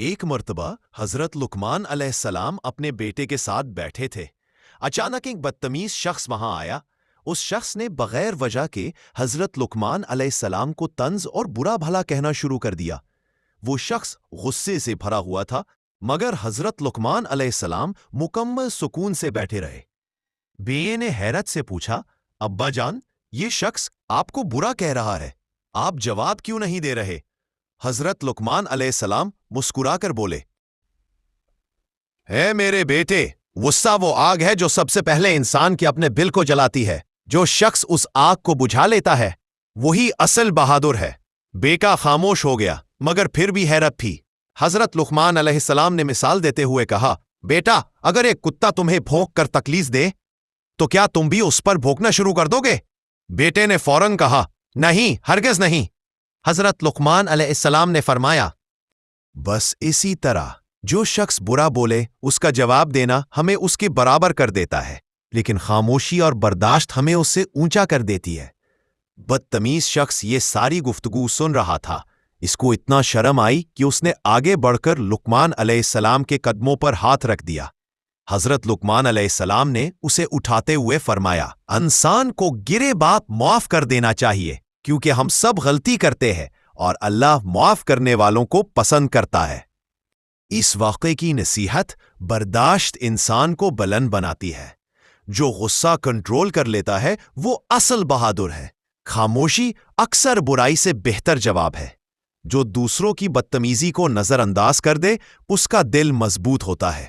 ایک مرتبہ حضرت لقمان علیہ السلام اپنے بیٹے کے ساتھ بیٹھے تھے۔ اچانک ایک بدتمیز شخص وہاں آیا۔ اس شخص نے بغیر وجہ کے حضرت لقمان علیہ السلام کو طنز اور برا بھلا کہنا شروع کر دیا۔ وہ شخص غصے سے بھرا ہوا تھا، مگر حضرت لقمان علیہ السلام مکمل سکون سے بیٹھے رہے۔ بیٹے نے حیرت سے پوچھا، ابا جان، یہ شخص آپ کو برا کہہ رہا ہے، آپ جواب کیوں نہیں دے رہے؟ حضرت لقمان علیہ السلام مسکرا کر بولے، اے میرے بیٹے، غصہ وہ آگ ہے جو سب سے پہلے انسان کے اپنے دل کو جلاتی ہے۔ جو شخص اس آگ کو بجھا لیتا ہے وہی اصل بہادر ہے۔ بیٹا خاموش ہو گیا، مگر پھر بھی حیرت تھی۔ حضرت لقمان علیہ السلام نے مثال دیتے ہوئے کہا، بیٹا، اگر ایک کتا تمہیں بھونک کر تکلیف دے تو کیا تم بھی اس پر بھونکنا شروع کر دو گے؟ بیٹے نے فوراً کہا، نہیں، ہرگز نہیں۔ حضرت لقمان علیہ السلام نے فرمایا، بس اسی طرح جو شخص برا بولے اس کا جواب دینا ہمیں اس کے برابر کر دیتا ہے، لیکن خاموشی اور برداشت ہمیں اس سے اونچا کر دیتی ہے۔ بدتمیز شخص یہ ساری گفتگو سن رہا تھا۔ اس کو اتنا شرم آئی کہ اس نے آگے بڑھ کر لقمان علیہ السلام کے قدموں پر ہاتھ رکھ دیا۔ حضرت لقمان علیہ السلام نے اسے اٹھاتے ہوئے فرمایا، انسان کو گرے باپ معاف کر دینا چاہیے، کیونکہ ہم سب غلطی کرتے ہیں اور اللہ معاف کرنے والوں کو پسند کرتا ہے۔ اس واقعے کی نصیحت، برداشت انسان کو بلند بناتی ہے۔ جو غصہ کنٹرول کر لیتا ہے وہ اصل بہادر ہے۔ خاموشی اکثر برائی سے بہتر جواب ہے۔ جو دوسروں کی بدتمیزی کو نظر انداز کر دے اس کا دل مضبوط ہوتا ہے۔